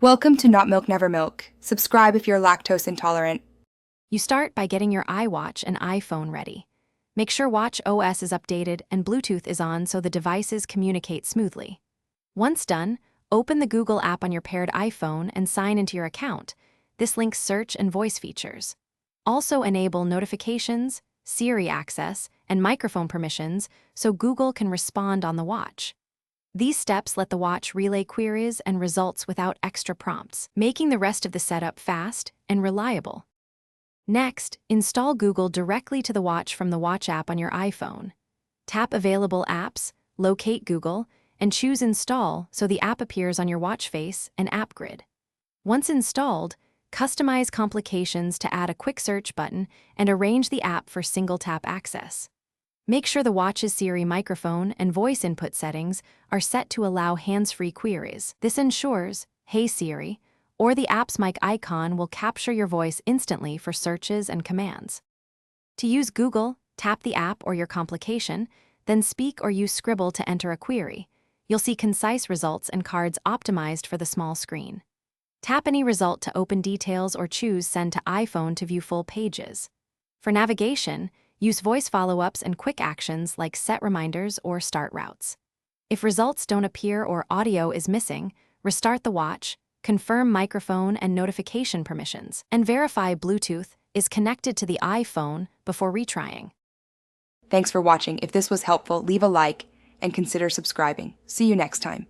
Welcome to Not Milk Never Milk. Subscribe if you're lactose intolerant. You start by getting your Iwatch and iPhone ready. Make sure Watch OS is updated and Bluetooth is on so the devices communicate smoothly. Once done, open the Google app on your paired iPhone and sign into your account. This links search and voice features. Also enable notifications, Siri access, and microphone permissions so Google can respond on the watch. These steps let the watch relay queries and results without extra prompts, making the rest of the setup fast and reliable. Next, install Google directly to the watch from the Watch app on your iPhone. Tap Available Apps, locate Google, and choose Install so the app appears on your watch face and app grid. Once installed, customize complications to add a quick search button and arrange the app for single-tap access. Make sure the watch's Siri microphone and voice input settings are set to allow hands-free queries. This ensures, "Hey Siri," or the app's mic icon will capture your voice instantly for searches and commands. To use Google, tap the app or your complication, then speak or use Scribble to enter a query. You'll see concise results and cards optimized for the small screen. Tap any result to open details or choose Send to iPhone to view full pages. For navigation, use voice follow-ups and quick actions like set reminders or start routes. If results don't appear or audio is missing, restart the watch, confirm microphone and notification permissions, and verify Bluetooth is connected to the iPhone before retrying. Thanks for watching. If this was helpful, leave a like and consider subscribing. See you next time.